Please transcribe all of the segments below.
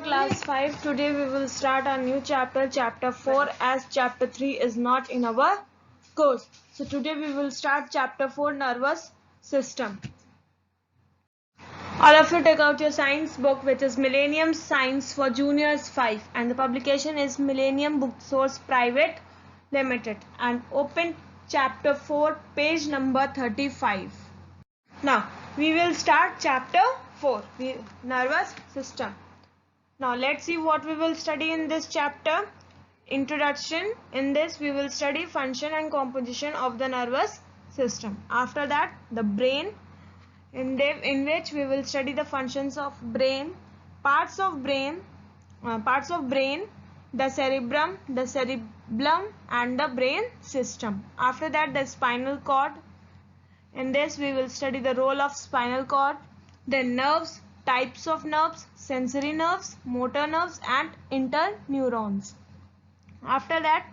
class 5. Today we will start a new chapter, chapter 4, as chapter 3 is not in our course. So today we will start chapter 4, nervous system. All of you take out your science book, which is Millennium Science for Juniors 5, and the publication is Millennium Book Source Private Limited, and open chapter 4, page number 35. Now we will start chapter 4, nervous system. Now let's see what we will study in this chapter. Introduction. In this we will study function and composition of the nervous system. After that, the brain, in which we will study the functions of brain, parts of brain, the cerebrum, and the brain system. After that, the spinal cord. In this we will study the role of spinal cord, then nerves, types of nerves, sensory nerves, motor nerves, and interneurons. After that,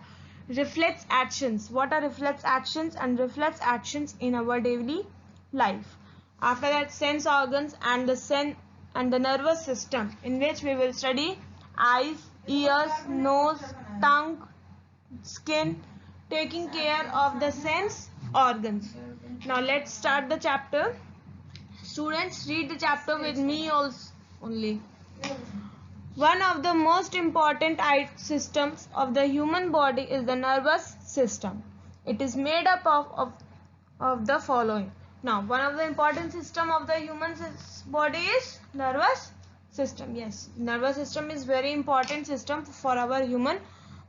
reflex actions. What are reflex actions and reflex actions in our daily life? After that, sense organs and the nervous system, in which we will study eyes, ears, nose, tongue, skin, taking care of the sense organs. Now let's start the chapter. Students, read the chapter with me only. One of the most important systems of the human body is the nervous system. It is made up of the following. Now, one of the important system of the human body is nervous system. Yes, nervous system is very important system for our human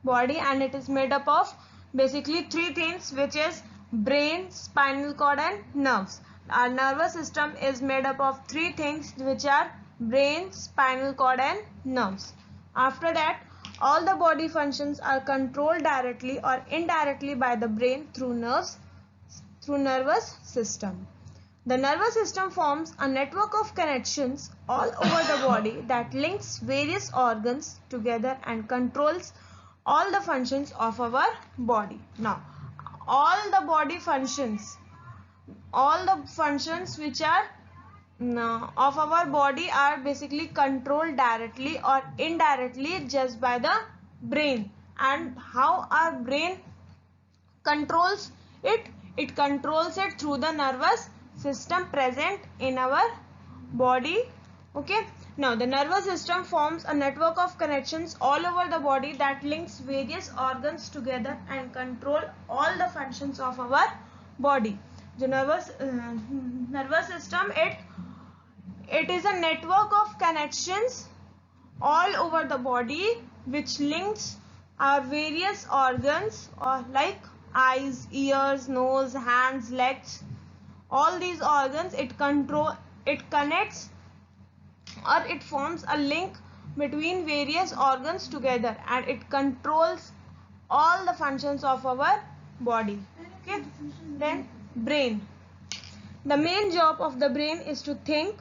body, and it is made up of basically three things, which is brain, spinal cord, and nerves. Our nervous system is made up of three things, which are brain, spinal cord, and nerves. After that, all the body functions are controlled directly or indirectly by the brain through nerves, through nervous system. The nervous system forms a network of connections all over the body that links various organs together and controls all the functions of our body. Now, all the body functions, all the functions which are of our body are basically controlled directly or indirectly just by the brain. And how our brain controls it? It controls it through the nervous system present in our body. Okay. Now the nervous system forms a network of connections all over the body that links various organs together and control all the functions of our body. The nervous system, it is a network of connections all over the body which links our various organs, or like eyes, ears, nose, hands, legs. All these organs, it connects, or it forms a link between various organs together, and it controls all the functions of our body. Okay. Then brain. The main job of the brain is to think.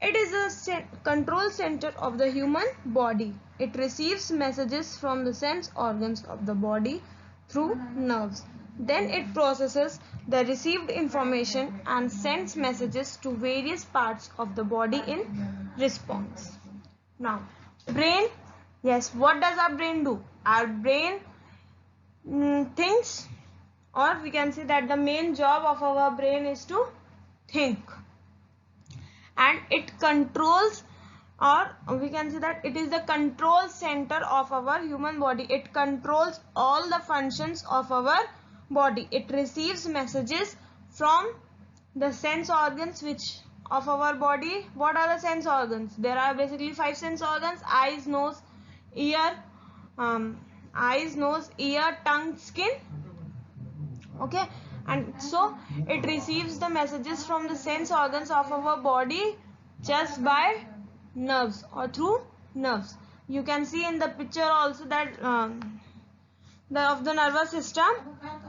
It is a control center of the human body. It receives messages from the sense organs of the body through nerves. Then it processes the received information and sends messages to various parts of the body in response. Now, brain. Yes, what does our brain do? Our brain thinks, or we can say that the main job of our brain is to think, and it controls, or we can say that it is the control center of our human body. It controls all the functions of our body. It receives messages from the sense organs which of our body. What are the sense organs? There are basically 5 sense organs: eyes, nose, ear, tongue, skin. Okay. And so it receives the messages from the sense organs of our body just by nerves or through nerves. You can see in the picture also that of the nervous system.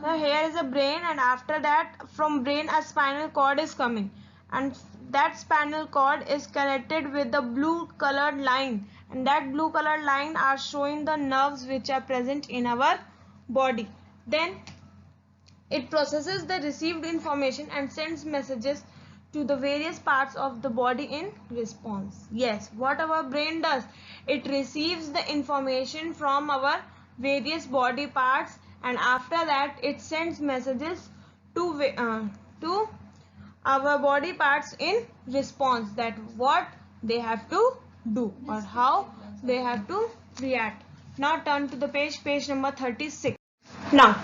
Here is a brain, and after that, from brain a spinal cord is coming, and that spinal cord is connected with the blue colored line, and that blue colored line are showing the nerves which are present in our body. Then it processes the received information and sends messages to the various parts of the body in response. Yes, what our brain does, it receives the information from our various body parts, and after that it sends messages to our body parts in response, that what they have to do or how they have to react. Now turn to the page number 36. Now,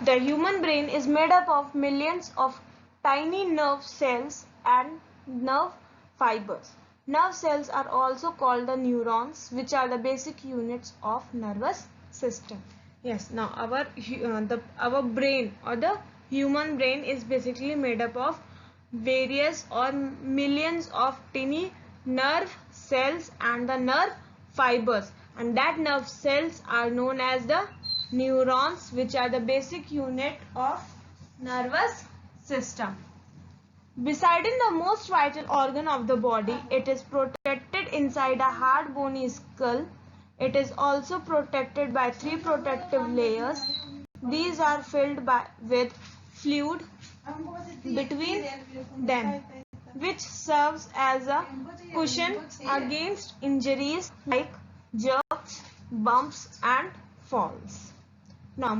the human brain is made up of millions of tiny nerve cells and nerve fibers. Nerve cells are also called the neurons, which are the basic units of nervous system. Yes, now our brain or the human brain is basically made up of various or millions of tiny nerve cells and the nerve fibers, and that nerve cells are known as the neurons, which are the basic unit of nervous system. Besides the most vital organ of the body, it is protected inside a hard bony skull. It is also protected by 3 protective layers. These are filled with fluid between them, which serves as a cushion against injuries like jerks, bumps and falls. Now,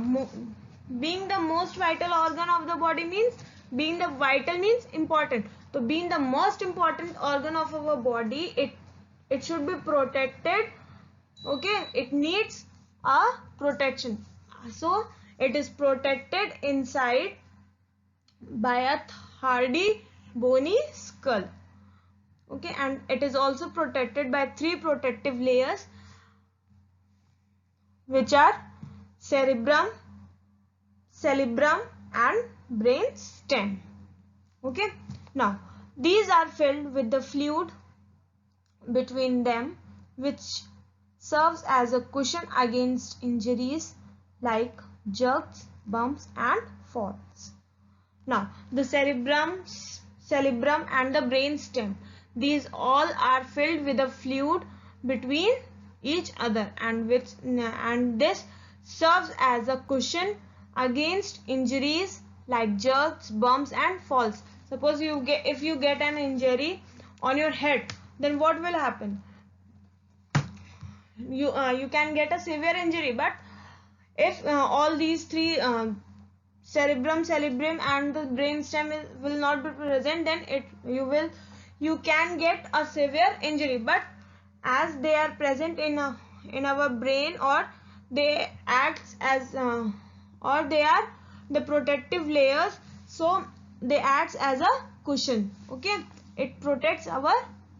being the most vital organ of the body means, being the vital means important. So being the most important organ of our body, it should be protected. Okay, it needs a protection. So it is protected inside by a hardy bony skull. Okay, and it is also protected by 3 protective layers, which are cerebrum and brain stem. Okay, now these are filled with the fluid between them, which serves as a cushion against injuries like jerks, bumps and falls. Now the cerebrum and the brain stem, these all are filled with a fluid between each other, and this serves as a cushion against injuries like jerks, bumps and falls. Suppose if you get an injury on your head, then what will happen? You can get a severe injury, but if all these 3 cerebrum and the brain stem will not be present, then you can get a severe injury. But as they are present in our brain, or they act as or they are the protective layers, so they act as a cushion. Okay, it protects our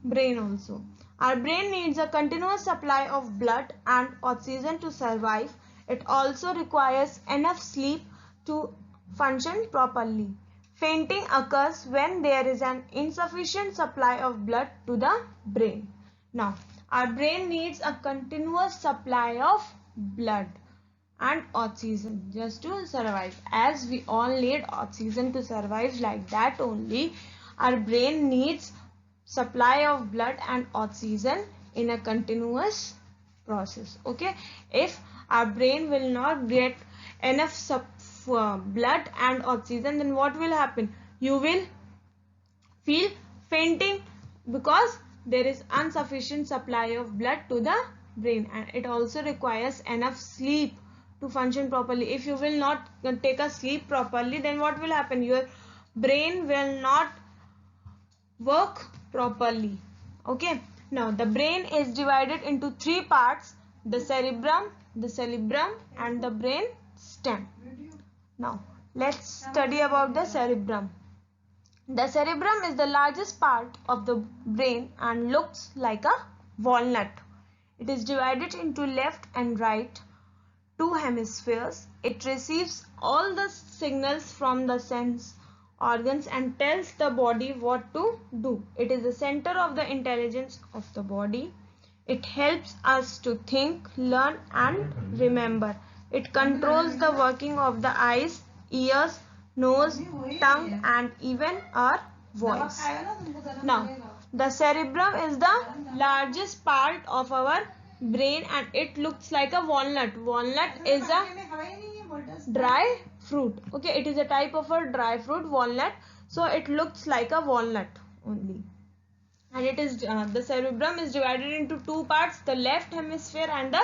brain also. Our brain needs a continuous supply of blood and oxygen to survive. It also requires enough sleep to function properly. Fainting occurs when there is an insufficient supply of blood to the brain. Now, our brain needs a continuous supply of blood and oxygen just to survive. As we all need oxygen to survive, like that only our brain needs supply of blood and oxygen in a continuous process. Okay, if our brain will not get enough blood and oxygen, then what will happen? You will feel fainting, because there is insufficient supply of blood to the brain, and it also requires enough sleep to function properly. If you will not take a sleep properly, then what will happen? Your brain will not work properly. Okay, now the brain is divided into 3 parts: the cerebrum and the brain stem. Now let's study about the cerebrum. The cerebrum is the largest part of the brain and looks like a walnut. It is divided into left and right 2 hemispheres. It receives all the signals from the sense organs and tells the body what to do. It is the center of the intelligence of the body. It helps us to think, learn and remember. It controls the working of the eyes, ears, nose, tongue and even our voice. Now, the cerebrum is the largest part of our brain and it looks like a walnut. Walnut is a dry fruit. Okay, it is a type of a dry fruit, walnut. so it looks like a walnut only. And it is the cerebrum is divided into two parts, the left hemisphere and the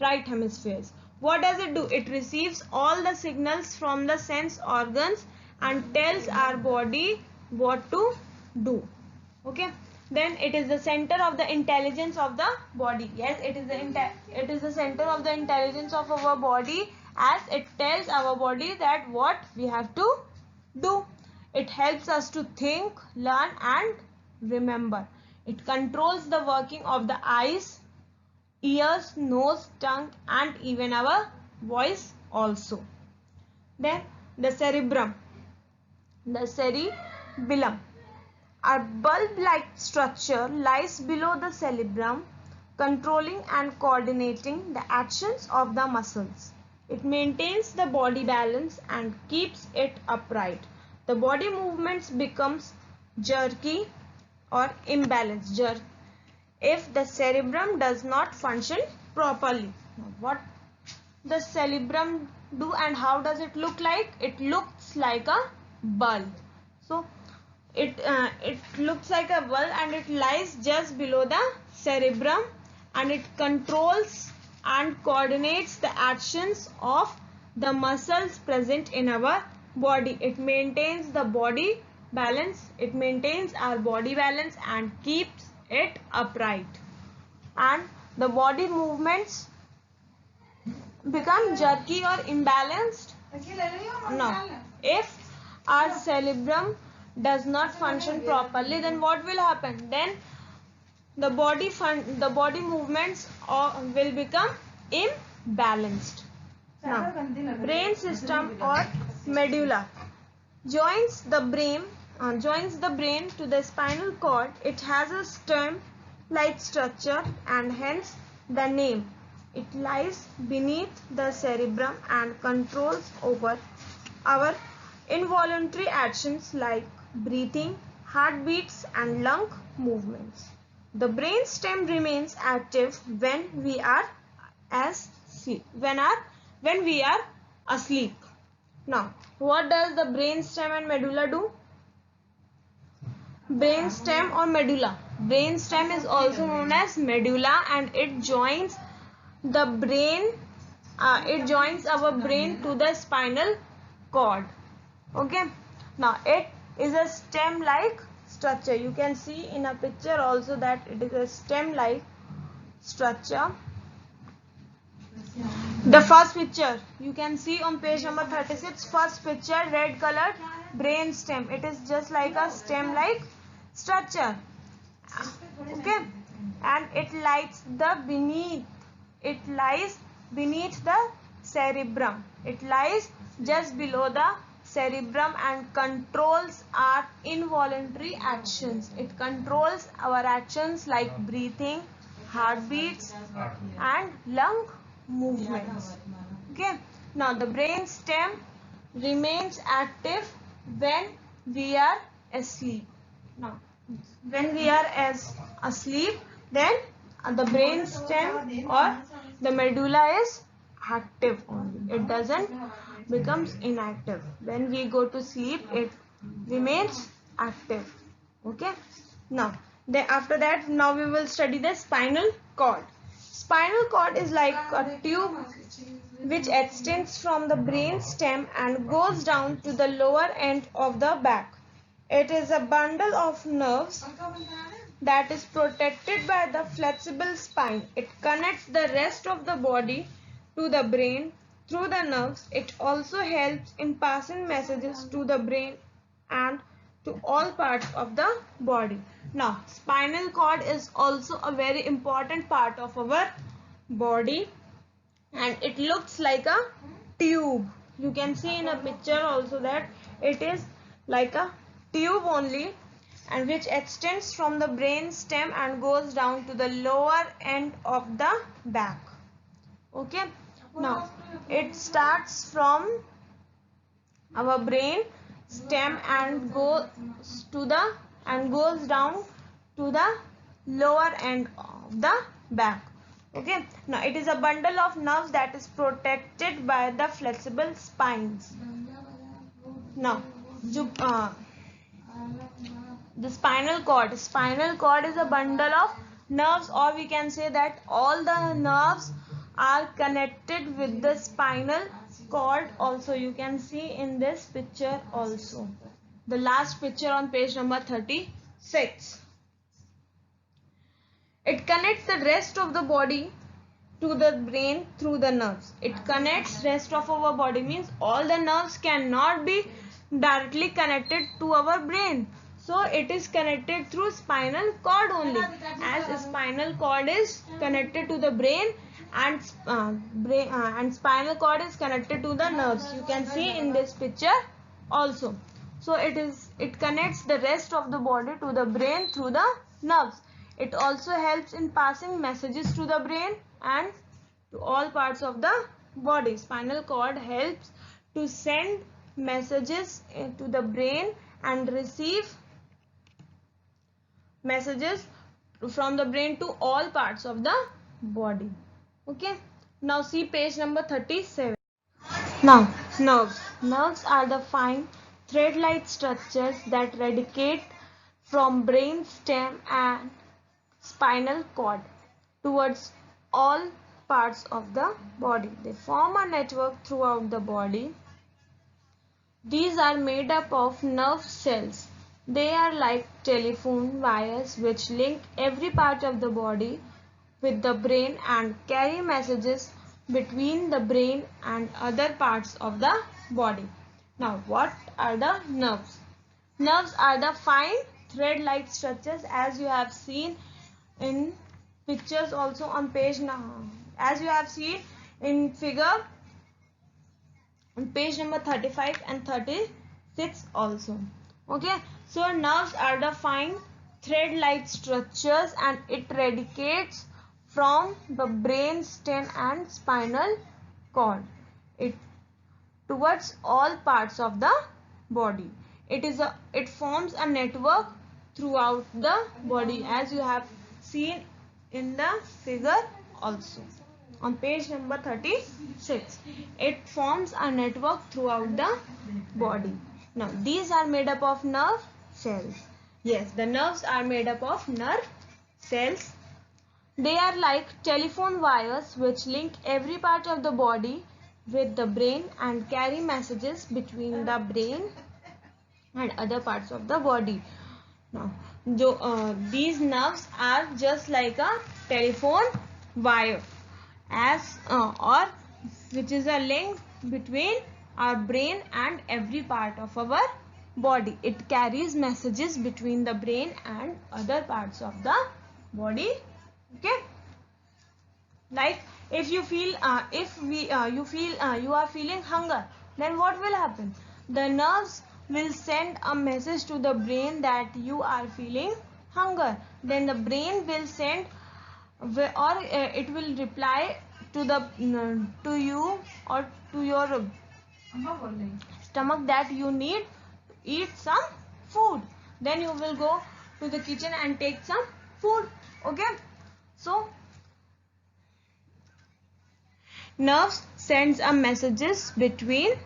right hemispheres. What does it do? It receives all the signals from the sense organs and tells our body what to do. Okay, then it is the center of the intelligence of the body. Yes, it is the center of the intelligence of our body, as it tells our body that what we have to do. It helps us to think, learn and remember. It controls the working of the eyes, ears, nose, tongue and even our voice also. Then the cerebrum, the cerebellum. A bulb-like structure lies below the cerebrum, controlling and coordinating the actions of the muscles. It maintains the body balance and keeps it upright. The body movements becomes jerky or imbalanced if the cerebrum does not function properly. Now, what the cerebrum do and how does it look like? It looks like a bulb. So it looks like a bulb and it lies just below the cerebrum, and it controls and coordinates the actions of the muscles present in our body. It maintains the body balance, it maintains our body balance and keeps it upright, and the body movements become jerky or imbalanced. No, if our cerebrum does not function properly, then what will happen? Then the body movements will become imbalanced. Now, brain system or medulla joins the brain to the spinal cord. It has a stem-like structure and hence the name. It lies beneath the cerebrum and controls over our involuntary actions like breathing, heartbeats and lung movements. The brain stem remains active when we are asleep. Now, what does the brain stem and medulla do? Brain stem or medulla. Brain stem is also known as medulla, and it joins the brain. It joins our brain to the spinal cord. Okay. Now it is a stem-like structure. You can see in a picture also that it is a stem-like structure. The first picture you can see on page number 36. First picture, red colored brain stem. It is just like a stem-like structure. Okay, and it lies beneath the cerebrum. It lies just below the cerebrum and controls our involuntary actions. It controls our actions like breathing, heartbeats and lung movements. Okay, now the brain stem remains active when we are asleep. Now when we are asleep, then the brain stem or the medulla is active only. It doesn't becomes inactive. When we go to sleep, it remains active. Okay. Now after that, now we will study the spinal cord. Spinal cord is like a tube which extends from the brain stem and goes down to the lower end of the back. It is a bundle of nerves that is protected by the flexible spine. It connects the rest of the body to the brain through the nerves. It also helps in passing messages to the brain and to all parts of the body. Now, spinal cord is also a very important part of our body, and it looks like a tube. You can see in a picture also that it is like a tube only, and which extends from the brain stem and goes down to the lower end of the back. Okay. Now it starts from our brain stem and goes down to the lower end of the back. Okay. Now it is a bundle of nerves that is protected by the flexible spines. Now The spinal cord. Spinal cord is a bundle of nerves, or we can say that all the nerves are connected with the spinal cord also. You can see in this picture also. The last picture on page number 36. It connects the rest of the body to the brain through the nerves. It connects rest of our body, means all the nerves cannot be directly connected to our brain. So it is connected through spinal cord only. As spinal cord is connected to the brain, and spinal cord is connected to the nerves. You can see in this picture also. So it connects the rest of the body to the brain through the nerves. It also helps in passing messages to the brain and to all parts of the body. Spinal cord helps to send messages to the brain and receive messages from the brain to all parts of the body. Okay. Now see page number 37. Now, nerves. Nerves are the fine thread-like structures that radiate from brain stem and spinal cord towards all parts of the body. They form a network throughout the body. These are made up of nerve cells. They are like telephone wires which link every part of the body with the brain and carry messages between the brain and other parts of the body. Now, what are the nerves? Nerves are the fine thread-like structures, as you have seen in pictures also on page now, as you have seen in figure on page number 35 and 36 also. Okay, so nerves are the fine thread-like structures and it radiates from the brain stem and spinal cord towards all parts of the body. It forms a network throughout the body, as you have seen in the figure also on page number 36. It forms a network throughout the body. Now these are made up of nerve cells. Yes, the nerves are made up of nerve cells. They are like telephone wires which link every part of the body with the brain and carry messages between the brain and other parts of the body. Now, these nerves are just like a telephone wire, or which is a link between our brain and every part of our body. It carries messages between the brain and other parts of the body. Okay, like if you feel you are feeling hunger, then what will happen? The nerves will send a message to the brain that you are feeling hunger. Then the brain will send it will reply to you or to your stomach that you need to eat some food. Then you will go to the kitchen and take some food. Okay, so nerves sends a messages between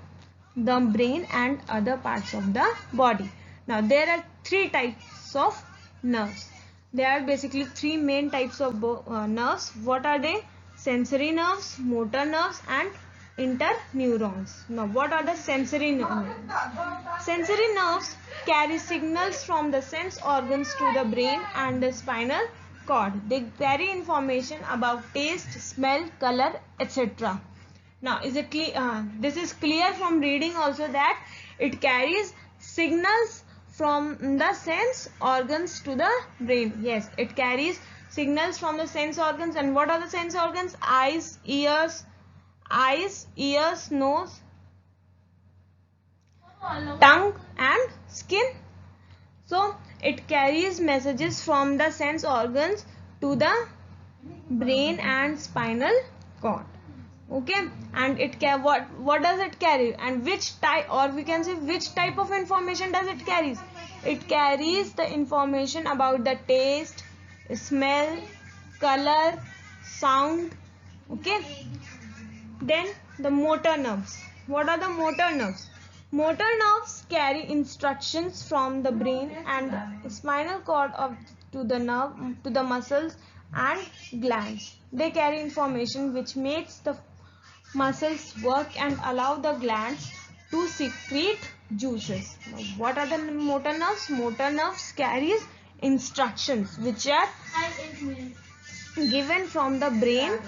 the brain and other parts of the body. Now there are three types of nerves. There are basically three main types of nerves. What are they? Sensory nerves, motor nerves and interneurons. Now what are the sensory nerves? Sensory nerves carry signals from the sense organs to the brain and the spinal cord. They carry information about taste, smell, color, etc. Now is it clear? This is clear from reading also that it carries signals from the sense organs to the brain. Yes, it carries signals from the sense organs. And what are the sense organs? Eyes, ears, nose, tongue and skin. So it carries messages from the sense organs to the brain and spinal cord. Okay, and it what does it carry, and which type, or we can say which type of information does it carries? It carries the information about the taste, smell, color, sound. Okay, then the motor nerves. What are the motor nerves? Motor nerves carry instructions from the brain and spinal cord to the muscles and glands. They carry information which makes the muscles work and allow the glands to secrete juices. Now, what are the motor nerves? Motor nerves carries instructions which are given from the brain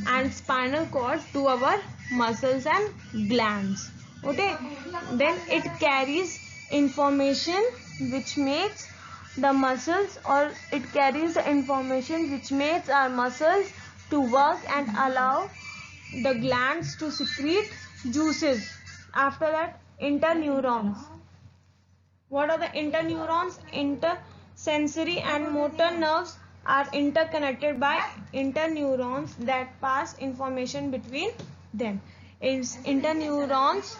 and spinal cord to our muscles and glands. Okay, then it carries information which makes the muscles, or it carries the information which makes our muscles to work and allow the glands to secrete juices. After that, interneurons. What are the interneurons? Intersensory and motor nerves are interconnected by interneurons that pass information between them. Interneurons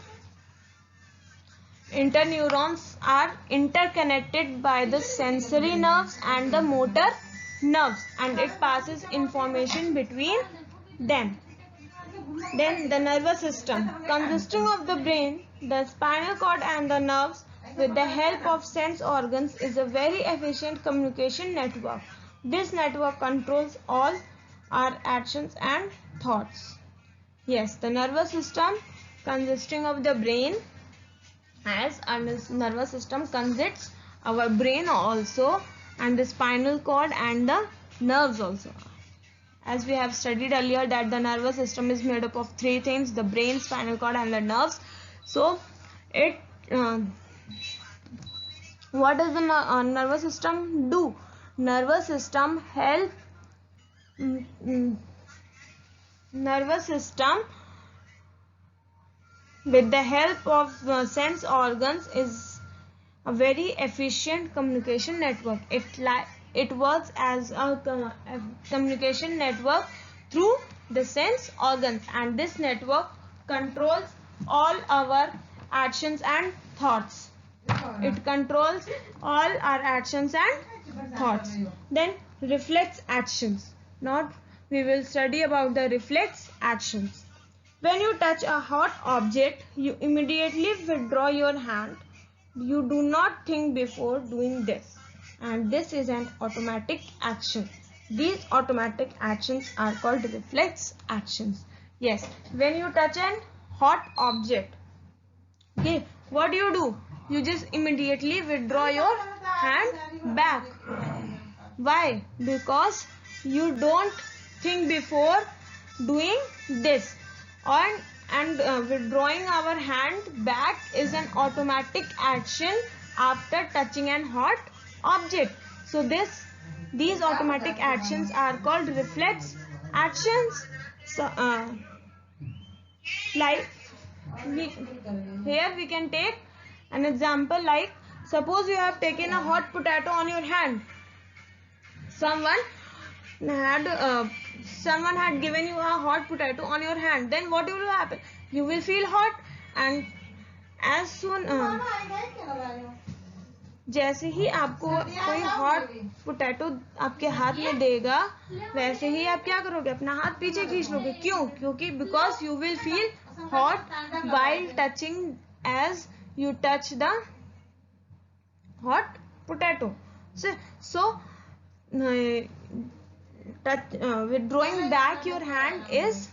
are interconnected by the sensory nerves and the motor nerves, and it passes information between them. Then the nervous system, consisting of the brain, the spinal cord and the nerves with the help of sense organs, is a very efficient communication network. This network controls all our actions and thoughts. Yes, the nervous system consisting of the brain, as our nervous system consists our brain also, and the spinal cord and the nerves also. As we have studied earlier that the nervous system is made up of three things: the brain, spinal cord and the nerves. So it what does the nervous system do? Nervous system nervous system with the help of sense organs is a very efficient communication network. It works as a communication network through the sense organs, and this network controls all our actions and thoughts. It controls all our actions and thoughts. Then reflex actions. Now we will study about the reflex actions. When you touch a hot object, you immediately withdraw your hand. You do not think before doing this, and this is an automatic action. These automatic actions are called reflex actions. Yes, when you touch a hot object, okay, what do? You just immediately withdraw your hand back. Why? Because you don't think before doing this. And withdrawing our hand back is an automatic action after touching an hot object. So these automatic actions are called reflex actions. So like here we can take an example, like suppose you have taken a hot potato on your hand. Someone had given you a hot potato on your hand. Then what will happen? You will feel hot, and as soon जैसे ही आपको कोई hot potato आपके हाथ में देगा, वैसे ही आप क्या करोगे? अपना हाथ पीछे खींच लोगे. क्यों? क्योंकि because you will feel hot while touching as you touch the hot potato. So withdrawing back your hand is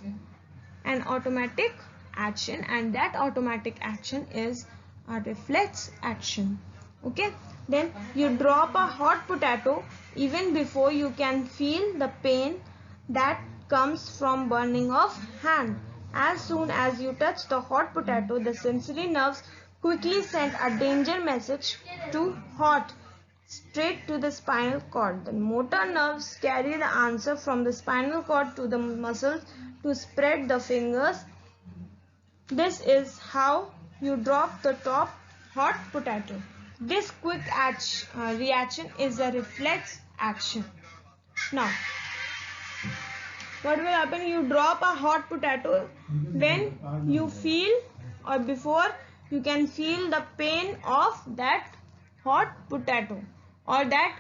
an automatic action, and that automatic action is a reflex action. Okay, then you drop a hot potato even before you can feel the pain that comes from burning of hand. As soon as you touch the hot potato, the sensory nerves quickly send a danger message to hot straight to the spinal cord. The motor nerves carry the answer from the spinal cord to the muscles to spread the fingers. This is how you drop the top hot potato. This quick reaction is a reflex action. Now, what will happen? You drop a hot potato when you feel, or before you can feel the pain of that hot potato, or that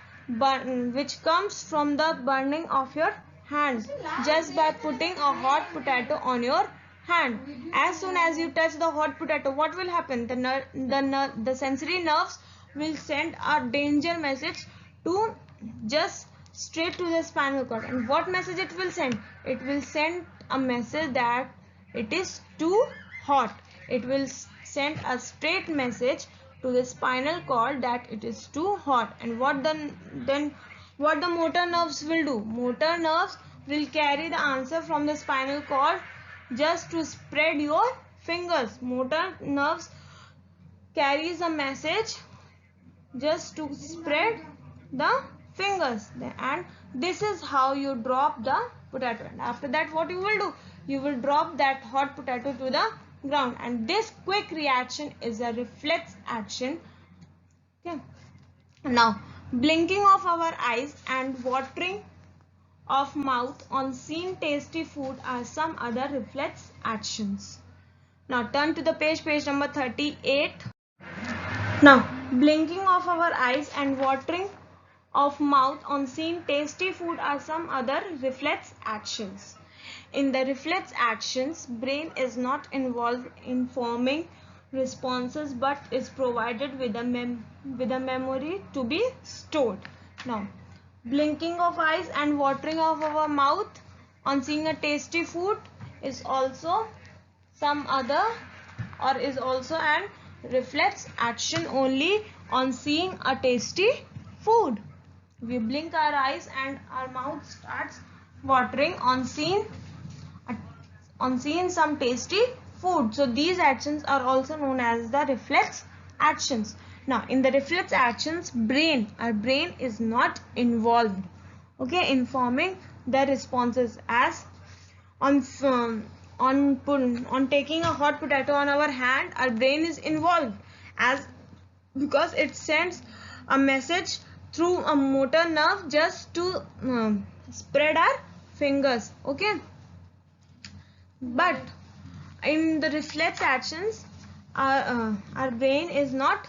which comes from the burning of your hands just by putting a hot potato on your hand. As soon as you touch the hot potato, what will happen? The sensory nerves will send a danger message to just straight to the spinal cord. And what message it will send? It will send a message that it is too hot. It will send a straight message to the spinal cord that it is too hot. And what the motor nerves will do? Motor nerves will carry the answer from the spinal cord just to spread your fingers. Motor nerves carries a message just to spread the fingers, and this is how you drop the potato. And after that, what you will do? You will drop that hot potato to the ground, and this quick reaction is a reflex action. Okay. Now, blinking of our eyes and watering of mouth on seeing tasty food are some other reflex actions. Now turn to the page number 38. Now, blinking of our eyes and watering of mouth on seeing tasty food are some other reflex actions. In the reflex actions, brain is not involved in forming responses but is provided with a memory to be stored. Now, blinking of eyes and watering of our mouth on seeing a tasty food is also some other, or is also an reflex action only on seeing a tasty food. We blink our eyes and our mouth starts watering on seeing some tasty food. So these actions are also known as the reflex actions. Now in the reflex actions, our brain is not involved, okay, in forming the responses. As on taking a hot potato on our hand, our brain is involved, as because it sends a message through a motor nerve just to spread our fingers, okay. But in the reflex actions, our brain is not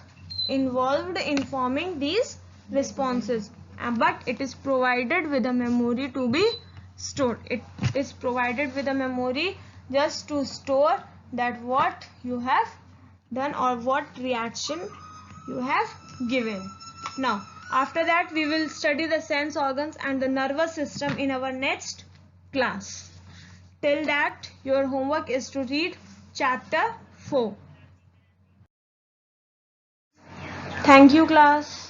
involved in forming these responses, but it is provided with a memory to be stored. It is provided with a memory just to store that what you have done or what reaction you have given. Now after that, we will study the sense organs and the nervous system in our next class. Till that, your homework is to read chapter 4. Thank you, class.